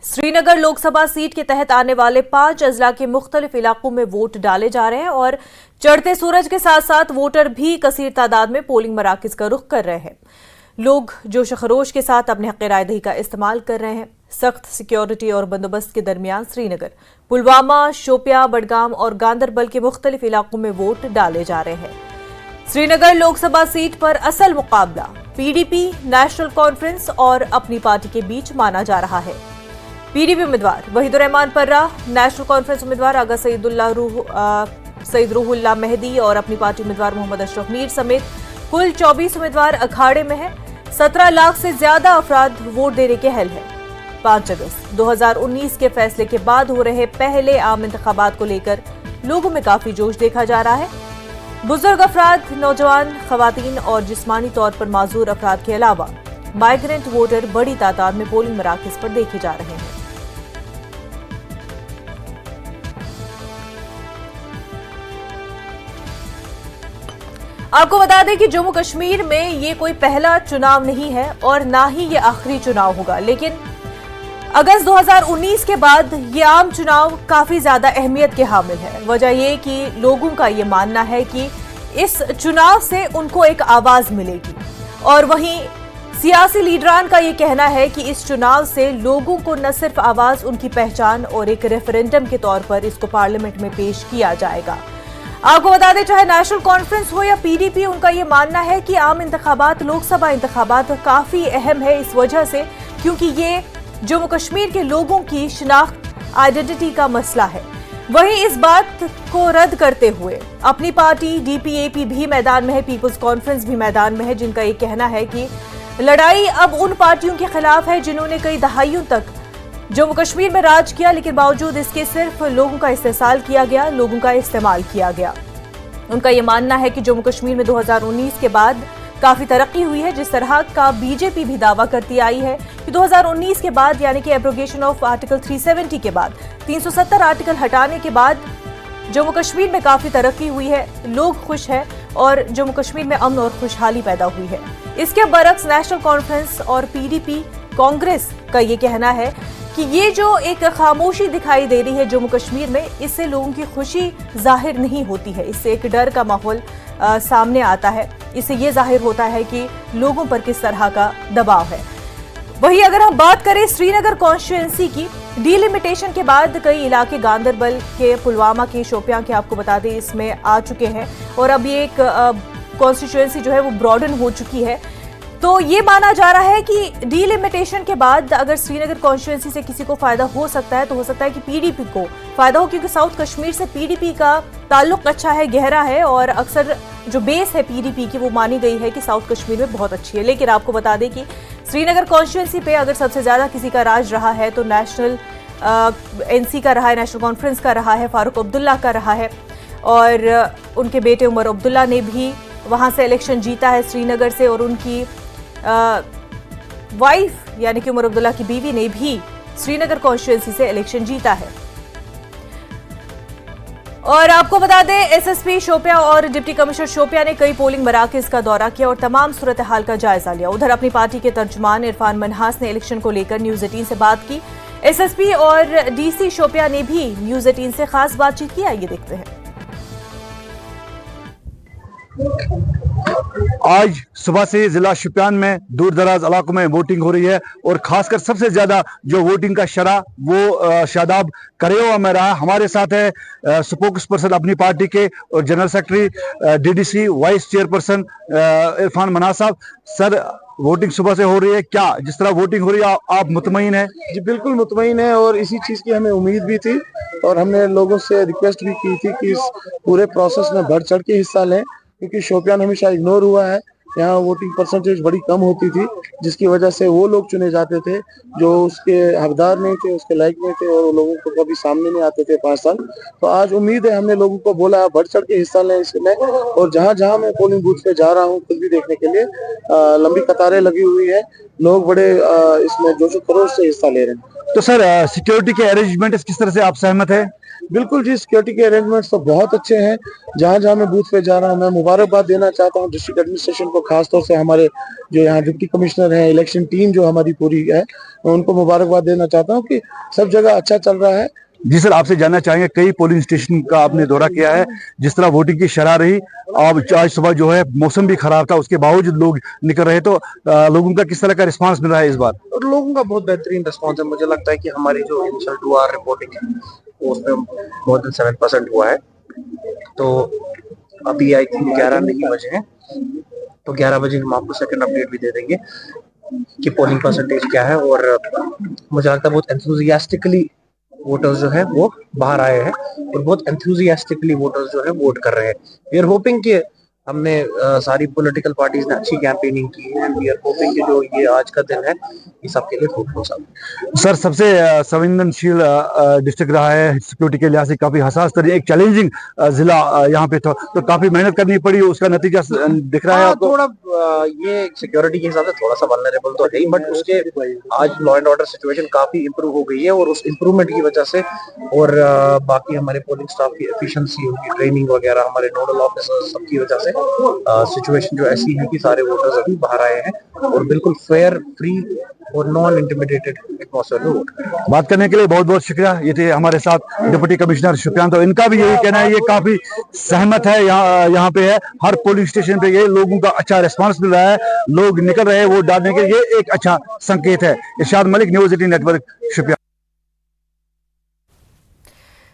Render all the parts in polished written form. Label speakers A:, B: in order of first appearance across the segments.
A: Srinagar Lok Sabha seat के तहत आने वाले 5 अजला के मुख्तलिफ इलाकों में वोट डाले जा रहे हैं और चढ़ते सूरज के साथ साथ वोटर भी कसीर तादाद में पोलिंग मराकज का रुख कर रहे हैं। लोग जोश खरोश के साथ अपने हक़ राय दही का इस्तेमाल कर रहे हैं। सख्त सिक्योरिटी और बंदोबस्त के दरमियान श्रीनगर, पुलवामा, शोपियां, बडगाम और गांदरबल के मुख्तलिफ इलाकों में वोट डाले जा रहे हैं। श्रीनगर लोकसभा सीट पर असल मुकाबला पीडीपी, नेशनल कॉन्फ्रेंस और अपनी पार्टी के बीच माना जा रहा है। पीडीपी उम्मीदवार वहीदुर रहमान पर्रा, नेशनल कॉन्फ्रेंस उम्मीदवार आगा सईद रूहुल्लाह मेहदी और अपनी पार्टी उम्मीदवार मोहम्मद अशरफ मीर समेत कुल 24 उम्मीदवार अखाड़े में हैं। 17 लाख से ज्यादा अफराद वोट देने के हल है। 5 अगस्त 2019 के फैसले के बाद हो रहे पहले आम इंतखाबात को लेकर लोगों में काफी जोश देखा जा रहा है। बुजुर्ग अफराद, नौजवान, खवातीन और जिस्मानी तौर पर माजूर अफराद के अलावा माइग्रेंट वोटर बड़ी तादाद में पोलिंग मराकज पर देखे जा रहे हैं। आपको बता दें कि जम्मू कश्मीर में ये कोई पहला चुनाव नहीं है और ना ही ये आखिरी चुनाव होगा, लेकिन अगस्त 2019 के बाद ये आम चुनाव काफी ज्यादा अहमियत के हामिल है। वजह ये कि लोगों का ये मानना है कि इस चुनाव से उनको एक आवाज मिलेगी और वहीं सियासी लीडरान का ये कहना है कि इस चुनाव से लोगों को न सिर्फ आवाज, उनकी पहचान और एक रेफरेंडम के तौर पर इसको पार्लियामेंट में पेश किया जाएगा। आपको बता दें, चाहे नेशनल कॉन्फ्रेंस हो या पीडीपी, उनका ये मानना है कि आम इंतखाबात, लोकसभा इंतखाबात काफी अहम है इस वजह से क्योंकि ये जम्मू कश्मीर के लोगों की शिनाख्त, आइडेंटिटी का मसला है। वहीं इस बात को रद्द करते हुए अपनी पार्टी डीपीएपी भी मैदान में है, पीपुल्स कॉन्फ्रेंस भी मैदान में है, जिनका ये कहना है कि लड़ाई अब उन पार्टियों के खिलाफ है जिन्होंने कई दहाइयों तक जम्मू कश्मीर में राज किया, लेकिन बावजूद इसके सिर्फ लोगों का इस्तेसाल किया गया, लोगों का इस्तेमाल किया गया। उनका ये मानना है कि जम्मू कश्मीर में 2019 के बाद काफी तरक्की हुई है, जिस तरह का बीजेपी भी दावा करती आई है कि 2019 के बाद, यानी कि एब्रोगेशन ऑफ आर्टिकल 370 के बाद, 370 आर्टिकल हटाने के बाद जम्मू कश्मीर में काफी तरक्की हुई है, लोग खुश हैं और जम्मू कश्मीर में अमन और खुशहाली पैदा हुई है। इसके बरक्स नेशनल कॉन्फ्रेंस और पीडीपी कांग्रेस का ये कहना है कि ये जो एक खामोशी दिखाई दे रही है जम्मू कश्मीर में, इससे लोगों की खुशी जाहिर नहीं होती है, इससे एक डर का माहौल सामने आता है। इससे ये जाहिर होता है कि लोगों पर किस तरह का दबाव है। वहीं अगर हम बात करें श्रीनगर कॉन्स्टिट्यूएंसी की, डीलिमिटेशन के बाद कई इलाके गांदरबल के, पुलवामा के, शोपियां के, आपको बता दें, इसमें आ चुके हैं और अब ये एक कॉन्स्टिट्यूएंसी जो है वो ब्रॉडन हो चुकी है। तो ये माना जा रहा है कि डीलिमिटेशन के बाद अगर श्रीनगर कॉन्स्टिट्यूएंसी से किसी को फायदा हो सकता है तो हो सकता है कि पीडीपी को फायदा हो, क्योंकि साउथ कश्मीर से पीडीपी का ताल्लुक अच्छा है, गहरा है और अक्सर जो बेस है पीडीपी की वो मानी गई है कि साउथ कश्मीर में बहुत अच्छी है। लेकिन आपको बता दें कि श्रीनगर कॉन्स्टिट्यूएंसी पे अगर सबसे ज्यादा किसी का राज रहा है तो नेशनल एनसी का रहा है, नेशनल कॉन्फ्रेंस का रहा है, फारूक अब्दुल्ला का रहा है और उनके बेटे उमर अब्दुल्ला ने भी वहां से इलेक्शन जीता है श्रीनगर से और उनकी वाइफ यानी कि उमर अब्दुल्ला की बीवी ने भी श्रीनगर कॉन्स्टिट्यूएंसी से इलेक्शन जीता है। और आपको बता दें, एसएसपी शोपियां और डिप्टी कमिश्नर शोपियां ने कई पोलिंग मराकज का दौरा किया और तमाम सूरत हाल का जायजा लिया। उधर अपनी पार्टी के तर्जुमान इरफान मनहास ने इलेक्शन को लेकर न्यूज 18 से बात की। एसएसपी और डीसी शोपियां ने भी न्यूज 18 से खास बातचीत की। आइए देखते हैं।
B: आज सुबह से जिला शोपियान में दूर दराज इलाकों में वोटिंग हो रही है और खासकर सबसे ज्यादा जो वोटिंग का शरह वो शादाब करेवा में रहा। हमारे साथ है स्पोक्स पर्सन अपनी पार्टी के और general secretary DDC vice chairperson Irfan Manhas साहब। सर, वोटिंग सुबह से हो रही है, क्या जिस तरह वोटिंग हो रही है आप मुतमईन है?
C: जी बिल्कुल मुतमईन है और इसी चीज की हमें उम्मीद भी थी और हमने लोगों से रिक्वेस्ट भी की थी कि इस पूरे प्रोसेस में बढ़ चढ़ के हिस्सा लें, क्योंकि शोपियान हमेशा इग्नोर हुआ है। यहाँ वोटिंग परसेंटेज बड़ी कम होती थी, जिसकी वजह से वो लोग चुने जाते थे जो उसके हकदार नहीं थे, उसके लायक नहीं थे और वो लोगों को कभी सामने नहीं आते थे 5 साल। तो आज उम्मीद है, हमने लोगों को बोला बढ़ चढ़ के हिस्सा लें इसमें और जहाँ जहाँ मैं पोलिंग बूथ पे जा रहा हूँ खुद भी देखने के लिए लंबी कतारें लगी हुई है, लोग बड़े इसमें जोश खरोश से हिस्सा ले रहे हैं।
B: तो सर, सिक्योरिटी के अरेंजमेंट किस तरह से आप सहमत है?
C: बिल्कुल जी, सिक्योरिटी के अरेंजमेंट्स तो बहुत अच्छे हैं। जहाँ जहाँ मैं बूथ पे जा रहा हूँ, मैं मुबारकबाद देना चाहता हूँ डिस्ट्रिक्ट एडमिनिस्ट्रेशन को, खासतौर से हमारे जो यहाँ डिप्टी कमिश्नर हैं, इलेक्शन टीम जो हमारी पूरी है, मैं उनको मुबारकबाद देना चाहता हूँ कि सब जगह अच्छा चल रहा है।
B: जी सर, आपसे जानना चाहेंगे, कई पोलिंग स्टेशन का आपने दौरा किया है, जिस तरह वोटिंग की शरह रही, आज सुबह जो है मौसम भी खराब था, उसके बावजूद लोग निकल रहे, तो लोगों का किस तरह का रिस्पांस मिल रहा है इस बार?
D: और लोगों का बहुत बेहतरीन रिस्पांस है। मुझे लगता है कि हमारी जो इनिशियल 2 आवर रिपोर्टिंग है उसमें मोर देन 7% हुआ है। तो अभी आई थिंक 11 नहीं बजे हैं, तो 11 बजे हम आपको सेकंड अपडेट भी दे देंगे कि पोलिंग परसेंटेज क्या है। और मुझे लगता है बहुत एंथुसियास्टिकली वोटर्स जो है वो बाहर आए हैं और बहुत एंथुसियास्टिकली वोटर्स जो है वोट कर रहे हैं। वी आर होपिंग कि हमने सारी पॉलिटिकल पार्टीज ने अच्छी कैंपेनिंग की है। वी आर होपिंग कि जो ये आज का दिन है ये सबके लिए फ्रूटफुल साबित।
B: सर, सबसे संवेदनशील डिस्ट्रिक्ट रहा है, सिक्योरिटी के लिहाज से काफी हसास तरीके, एक चैलेंजिंग जिला यहाँ पे था, तो काफी मेहनत करनी पड़ी, उसका नतीजा दिख रहा है आपको?
D: थोड़ा ये सिक्योरिटी के हिसाब से थोड़ा सा वल्नरेबल तो है ही, बट उसके आज लॉ एंड ऑर्डर सिचुएशन काफी इंप्रूव हो गई है और उस इंप्रूवमेंट की वजह से और बाकी हमारे पोलिंग स्टाफ की एफिशिएंसी, उनकी ट्रेनिंग वगैरह, हमारे नोडल ऑफिसर्स सबकी वजह से सिचुएशन जो ऐसी है कि सारे वोटर्स अभी बाहर आए हैं और बिल्कुल फेयर, फ्री और नॉन इंटिमिडेटेड एटमॉस्फेयर में वोट कर रहे हैं।
B: बात करने के लिए बहुत बहुत शुक्रिया। ये थे हमारे साथ डिप्टी कमिश्नर शुपियान, तो इनका भी यही कहना है, ये काफी सहमत है, यहाँ पे है, हर पोलिंग स्टेशन पे ये लोगों का अच्छा रिस्पांस मिल रहा है, लोग निकल रहे हैं वोट डालने के लिए, ये एक अच्छा संकेत है। इरशाद मलिक, न्यूज़ 18 नेटवर्क, शुपियान।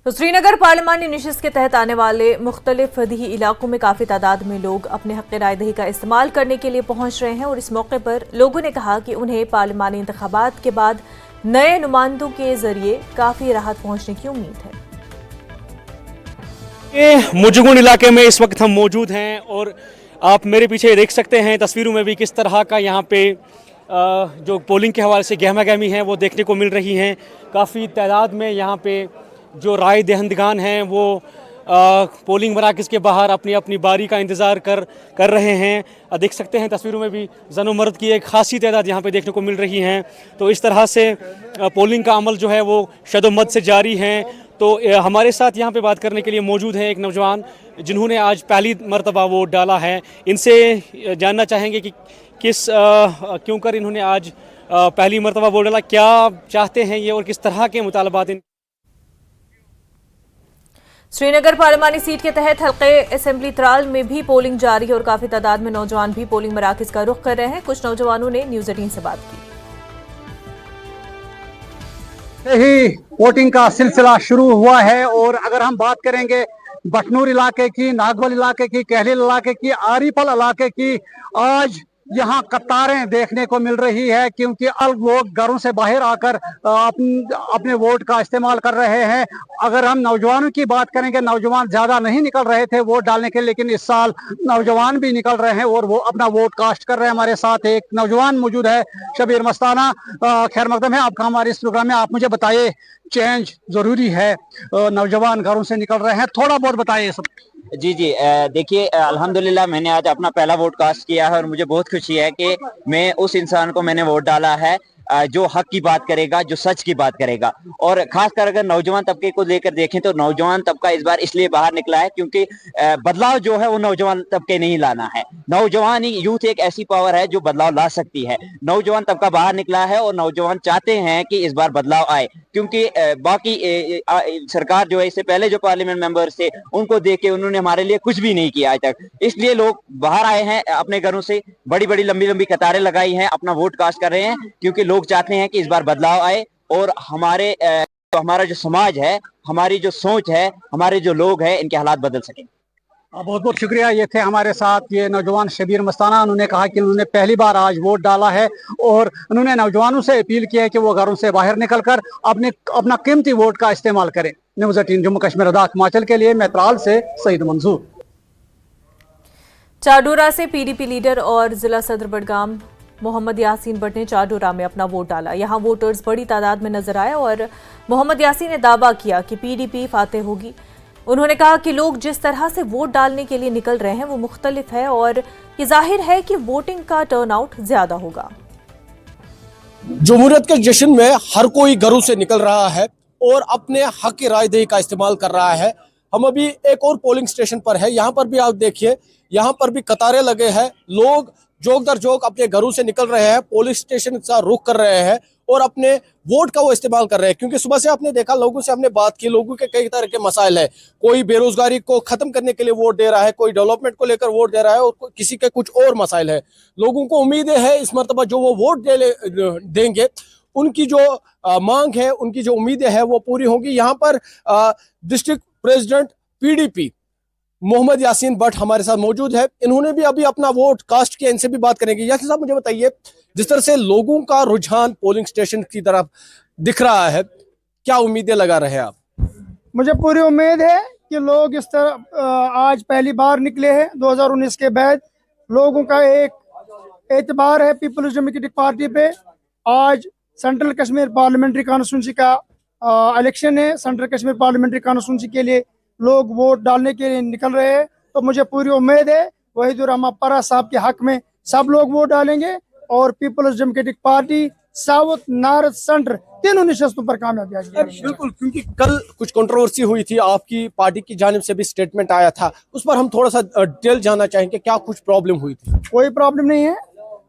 A: तो श्रीनगर पार्लिमानी नशिस्त के तहत आने वाले मुख्तलिफ फदही इलाकों में काफ़ी तादाद में लोग अपने हक़ राय दही का इस्तेमाल करने के लिए पहुंच रहे हैं और इस मौके पर लोगों ने कहा कि उन्हें पार्लिमानी इंतखाबात के बाद नए नुमाइंदों के जरिए काफ़ी राहत पहुंचने की उम्मीद है।
E: मुजगुन इलाके में इस वक्त हम मौजूद हैं और आप मेरे पीछे देख सकते हैं तस्वीरों में भी किस तरह का यहाँ पे जो पोलिंग के हवाले से गहमा गहमी है वो देखने को मिल रही हैं। काफ़ी तादाद में यहाँ पे जो राय दहंदगान हैं वो पोलिंग मराकज़ के बाहर अपनी अपनी बारी का इंतज़ार कर रहे हैं। देख सकते हैं तस्वीरों में भी ज़नो मर्द की एक खासी तादाद यहाँ पे देखने को मिल रही हैं। तो इस तरह से पोलिंग का अमल जो है वो शदोमद से जारी है। तो हमारे साथ यहाँ पे बात करने के लिए मौजूद है एक नौजवान जिन्होंने आज पहली मरतबा वोट डाला है। इनसे जानना चाहेंगे कि क्यों कर इन्होंने आज पहली मरतबा वोट डाला, क्या चाहते हैं ये और किस तरह के मुतालबात।
A: श्रीनगर पार्लिमानी सीट के तहत हल्के असेंबली त्राल में भी पोलिंग जारी है और काफी तादाद में नौजवान भी पोलिंग मराकज़ का रुख कर रहे हैं। कुछ नौजवानों ने न्यूज़ 18 से बात की।
F: ही वोटिंग का सिलसिला शुरू हुआ है और अगर हम बात करेंगे बटनूर इलाके की, नागवल इलाके की, कहलील इलाके की, आरीपल इलाके की, आज यहाँ कतारें देखने को मिल रही है क्योंकि अब लोग घरों से बाहर आकर अपने वोट का इस्तेमाल कर रहे हैं। अगर हम नौजवानों की बात करेंगे, नौजवान ज्यादा नहीं निकल रहे थे वोट डालने के, लेकिन इस साल नौजवान भी निकल रहे हैं और वो अपना वोट कास्ट कर रहे हैं। हमारे साथ एक नौजवान मौजूद है, शबीर मस्ताना। खैर मकदम है आपका हमारे इस प्रोग्राम में। आप मुझे बताइए, चेंज जरूरी है, नौजवान घरों से निकल रहे हैं, थोड़ा बहुत बताइए सब।
G: जी देखिए, अल्हम्दुलिल्लाह मैंने आज अपना पहला वोट कास्ट किया है और मुझे बहुत खुशी है कि मैं उस इंसान को मैंने वोट डाला है जो हक की बात करेगा, जो सच की बात करेगा। और खासकर अगर नौजवान तबके को लेकर देखें तो नौजवान तबका इस बार इसलिए बाहर निकला है क्योंकि बदलाव जो है वो नौजवान तबके नहीं लाना है। नौजवान ही, यूथ एक ऐसी पावर है जो बदलाव ला सकती है। नौजवान तबका बाहर निकला है और नौजवान चाहते हैं कि इस बार बदलाव आए, क्योंकि बाकी सरकार जो है, इससे पहले जो पार्लियामेंट मेंबर्स थे उनको देख के उन्होंने हमारे लिए कुछ भी नहीं किया आज तक। इसलिए लोग बाहर आए हैं अपने घरों से, बड़ी बड़ी लंबी लंबी कतारें लगाई हैं, अपना वोट कास्ट कर रहे हैं क्योंकि लोग चाहते हैं कि इस बार बदलाव आए और हमारा जो समाज है, हमारी जो सोच है, हमारे जो लोग हैं, इनके हालात बदल सकें।
F: बहुत बहुत शुक्रिया। ये थे हमारे साथ ये नौजवान शबीर मस्ताना। उन्होंने कहा कि उन्होंने पहली बार आज वोट डाला है और उन्होंने नौजवानों से अपील की है कि वो घरों से बाहर निकलकर अपना कीमती वोट का इस्तेमाल करें। न्यूज़ 18 जम्मू कश्मीर लद्दाख हिमाचल के लिए मैं त्राल से सईद मंसूर।
A: चाडोरा से पीडीपी लीडर और जिला सदर बडगाम मोहम्मद यासीन भट्ट ने चाडोरा में अपना वोट डाला। यहां वोटर्स बड़ी तादाद में नजर आए और मोहम्मद यासीन ने दावा किया कि पीडीपी फातेह होगी। उन्होंने कहा कि लोग जिस तरह से वोट डालने के लिए निकल रहे हैं वो मुख्तलिफ है और ये जाहिर है कि वोटिंग का टर्नआउट ज्यादा होगा।
H: जमहूरियत के जश्न में हर कोई घरों से निकल रहा है और अपने हक की रायदही का इस्तेमाल कर रहा है। हम अभी एक और पोलिंग स्टेशन पर है, यहाँ पर भी आप देखिए, यहाँ पर भी कतारें लगे हैं, लोग जोक दर जोक अपने घरों से निकल रहे हैं, पोलिंग स्टेशन का रुख कर रहे हैं और अपने वोट का वो इस्तेमाल कर रहे हैं। क्योंकि सुबह से आपने देखा, लोगों से हमने बात की, लोगों के कई तरह के मसाइल है। कोई बेरोजगारी को खत्म करने के लिए वोट दे रहा है, कोई डेवलपमेंट को लेकर वोट दे रहा है और किसी के कुछ और मसाइल है। लोगों को उम्मीदें है इस मरतबा जो वो वोट देंगे, उनकी जो मांग है, उनकी जो उम्मीदें हैं वो पूरी होंगी। यहाँ पर district president PDP Mohammad Yasin Bhatt हमारे साथ मौजूद है। इन्होंने भी अभी अपना वोट कास्ट किया, इनसे भी बात करेंगे। यासीन साहब, मुझे बताइए, जिस तरह से लोगों का रुझान पोलिंग स्टेशन की तरफ दिख रहा है, क्या उम्मीदें लगा रहे हैं आप?
I: मुझे पूरी उम्मीद है कि लोग इस तरह आज पहली बार निकले हैं 2019 के बाद। लोगों का एक एतबार है पीपल्स डेमोक्रेटिक पार्टी पे। आज सेंट्रल कश्मीर पार्लियामेंट्री कॉन्स्टिट्यूंसी का इलेक्शन है। सेंट्रल कश्मीर पार्लियामेंट्री कॉन्स्टिट्यूंसी के लिए लोग वोट डालने के लिए निकल रहे हैं। तो मुझे पूरी उम्मीद है वहीदुर रहमान परा साहब के हक में सब लोग वोट डालेंगे और People's Democratic Party south, north, centre तीनों निशस्तों पर कामयाबी आएगी।
H: बिल्कुल, क्योंकि कल कुछ कंट्रोवर्सी हुई थी, आपकी पार्टी की जानिब से भी स्टेटमेंट आया था, उस पर हम थोड़ा सा डिटेल जानना चाहेंगे। क्या कुछ प्रॉब्लम हुई थी?
I: कोई प्रॉब्लम नहीं है।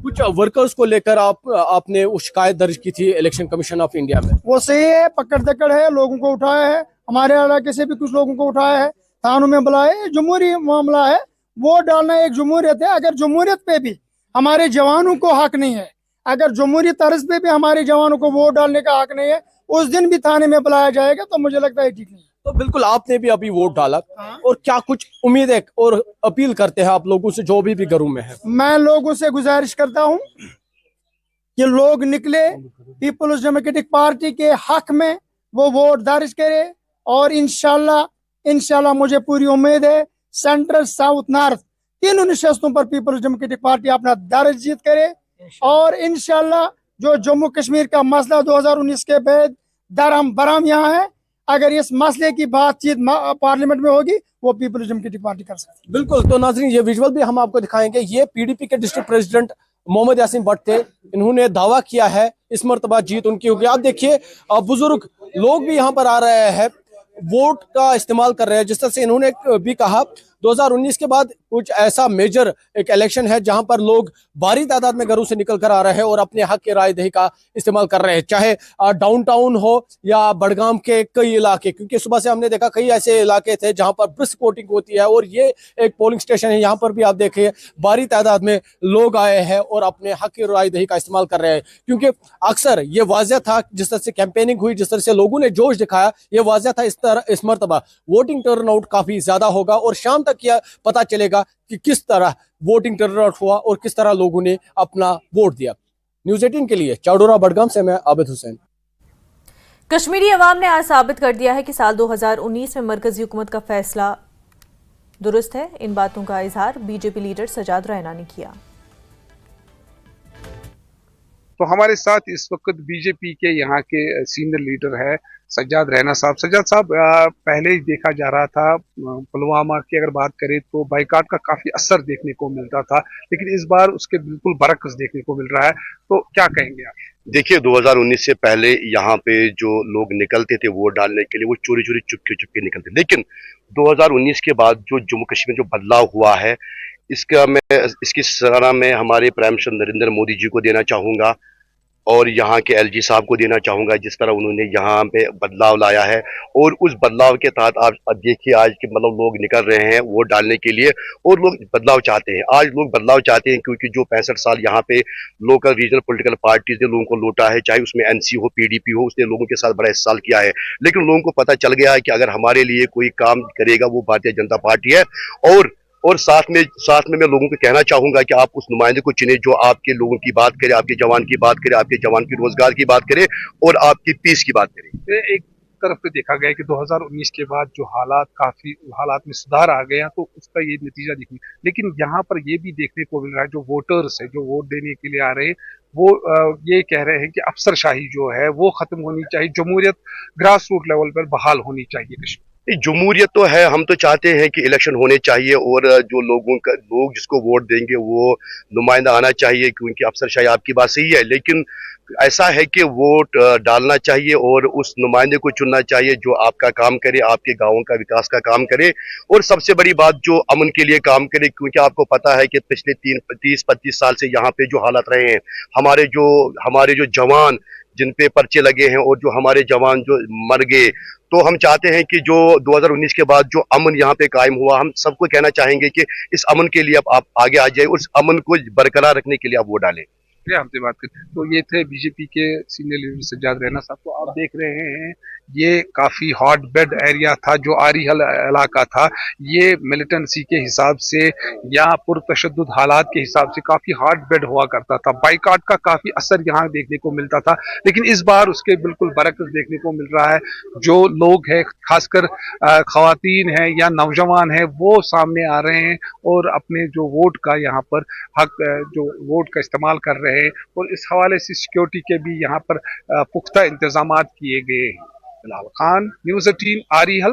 H: कुछ वर्कर्स को लेकर आपने वो शिकायत दर्ज की थी इलेक्शन कमीशन ऑफ इंडिया में।
I: वो सही है, पकड़ दकड़ है, लोगों को उठाया है, हमारे इलाके से भी कुछ लोगों को उठाया है, थानों में बुलाया। जमहूरी मामला है, वोट डालना एक जमहूरियत है। अगर जमहूरियत पे भी हमारे जवानों को हक नहीं है, अगर जमहूरी तर्ज पे भी हमारे जवानों को वोट डालने का हक नहीं है, उस दिन भी थाने में बुलाया जाएगा, तो मुझे लगता है ठीक नहीं है।
H: तो बिल्कुल, आपने भी अभी वोट डाला और क्या कुछ उम्मीद है और अपील करते हैं आप लोगों से जो भी घरों में है?
I: मैं लोगों से गुजारिश करता हूं कि लोग निकले, पीपल्स डेमोक्रेटिक पार्टी के हक में वो वोट दर्ज करे और इंशाल्लाह मुझे पूरी उम्मीद है सेंट्रल, साउथ, नॉर्थ तीनों निशस्तों पर पीपल्स डेमोक्रेटिक पार्टी अपना दर्ज जीत करे और इंशाल्लाह जो जम्मू कश्मीर का मसला 2019 के बाद दरम बरम यहाँ है, अगर इस मसले की बातचीत पार्लियामेंट में होगी वो पीपल्स डेमोक्रेटिक पार्टी कर सकती है।
H: बिल्कुल, तो नाज़रीन, ये विजुअल भी हम आपको दिखाएंगे। ये PDP के डिस्ट्रिक्ट प्रेसिडेंट मोहम्मद यासीन भट्ट थे। इन्होंने दावा किया है इस मरतबा जीत उनकी होगी। आप देखिए, बुजुर्ग लोग भी यहाँ पर आ रहे हैं, वोट का इस्तेमाल कर रहे हैं। जिस तरह से इन्होंने भी कहा, 2019 के बाद कुछ ऐसा मेजर एक इलेक्शन है जहां पर लोग भारी तादाद में घरों से निकल कर आ रहे हैं और अपने हक की रायदही का इस्तेमाल कर रहे हैं, चाहे डाउनटाउन हो या बड़गाम के कई इलाके। क्योंकि सुबह से हमने देखा कई ऐसे इलाके थे जहां पर ब्रिस्क वोटिंग होती है और ये एक पोलिंग स्टेशन है। यहाँ पर भी आप देखिए भारी तादाद में लोग आए हैं और अपने हक की रायदही का इस्तेमाल कर रहे हैं। क्योंकि अक्सर ये वाज़ेह था, जिस तरह से कैंपेनिंग हुई, जिस तरह से लोगों ने जोश दिखाया, ये वाज़ेह था इस मरतबा वोटिंग टर्नआउट काफी ज्यादा होगा और शाम तक यह पता चलेगा कि किस तरह वोटिंग टर्नआउट हुआ और किस तरह लोगों ने अपना वोट दिया। न्यूज़ 18 के लिए चाडोरा बडगाम से मैं आबिद हुसैन।
A: कश्मीरी अवाम ने आज साबित कर दिया है कि साल 2019 में मरकजी हुकूमत का फैसला दुरुस्त है। इन बातों का इजहार बीजेपी लीडर सजाद रैना ने किया।
J: तो हमारे साथ इस वक्त बीजेपी के यहाँ के सीनियर लीडर है सज्जाद रैना साहब। सज्जाद साहब, पहले ही देखा जा रहा था, पुलवामा की अगर बात करें तो बाइकाट का काफी असर देखने को मिलता था, लेकिन इस बार उसके बिल्कुल बरक्स देखने को मिल रहा है, तो क्या कहेंगे आप?
K: देखिए, 2019 से पहले यहाँ पे जो लोग निकलते थे वोट डालने के लिए, वो चोरी चोरी चुपके निकलते, लेकिन 2019 के बाद जो जम्मू कश्मीर में जो बदलाव हुआ है, इसकी सराहना मैं हमारे प्राइम मिनिस्टर नरेंद्र मोदी जी को देना चाहूँगा और यहाँ के LG साहब को देना चाहूँगा, जिस तरह उन्होंने यहाँ पे बदलाव लाया है। और उस बदलाव के तहत आप देखिए आज के मतलब लोग निकल रहे हैं वोट डालने के लिए और लोग बदलाव चाहते हैं। आज लोग बदलाव चाहते हैं क्योंकि जो 65 साल यहाँ पे लोकल रीजनल पॉलिटिकल पार्टीज ने लोगों को लूटा है, चाहे उसमें NC हो, PDP हो, उसने लोगों के साथ बड़ा इस्तेमाल किया है, लेकिन लोगों को पता चल गया है कि अगर हमारे लिए कोई काम करेगा वो भारतीय जनता पार्टी है। और साथ में मैं लोगों को कहना चाहूंगा कि आप उस नुमाइंदे को चुने जो आपके लोगों की बात करे, आपके जवान की बात करे, आपके जवान की रोजगार की बात करे और आपकी पीस की बात करे।
J: एक तरफ पे देखा गया कि 2019 के बाद जो हालात में सुधार आ गया, तो उसका ये नतीजा दिखी। लेकिन यहाँ पर ये भी देखने को मिल रहा है, जो वोटर्स है, जो वोट देने के लिए आ रहे हैं, वो ये कह रहे हैं कि अफसरशाही जो है वो खत्म होनी चाहिए, जमहूरियत ग्रास रूट लेवल पर बहाल होनी चाहिए कश्मीर।
K: ये जमहूरियत तो है, हम तो चाहते हैं कि इलेक्शन होने चाहिए और जो लोग जिसको वोट देंगे वो नुमाइंदा आना चाहिए, क्योंकि अफसरशाही आपकी बात सही है, लेकिन ऐसा है कि वोट डालना चाहिए और उस नुमाइंदे को चुनना चाहिए जो आपका काम करे, आपके गाँवों का विकास का काम करे, और सबसे बड़ी बात जो अमन के लिए काम करे, क्योंकि आपको पता है कि पिछले 30-35 साल से यहाँ पे जो हालात रहे हैं, हमारे जो जवान जिन पे पर्चे लगे हैं और जो हमारे जवान जो मर गए, तो हम चाहते हैं कि जो 2019 के बाद जो अमन यहाँ पे कायम हुआ, हम सबको कहना चाहेंगे कि इस अमन के लिए अब आप आगे आ जाए और इस अमन को बरकरार रखने के लिए आप वोट डालें।
J: हमसे बात करें तो ये थे बीजेपी के सीनियर लीडर सज्जाद रैना साहब। तो आप देख रहे हैं ये काफी हॉट बेड एरिया था जो आरीहल इलाका था, ये मिलिटेंसी के हिसाब से या पुरतशद्दुद हालात के हिसाब से काफी हॉट बेड हुआ करता था, बाइकाट का काफी असर यहाँ देखने को मिलता था, लेकिन इस बार उसके बिल्कुल बरक्स देखने को मिल रहा है। जो लोग हैं खासकर खवातीन हैं या नौजवान हैं वो सामने आ रहे हैं और अपने जो वोट का यहाँ पर हक जो वोट का इस्तेमाल कर रहे हैं, और इस हवाले से सिक्योरिटी के भी यहाँ पर पुख्ता इंतजाम किए गए हैं। बिलाल खान, न्यूज़ 18, आरीहल।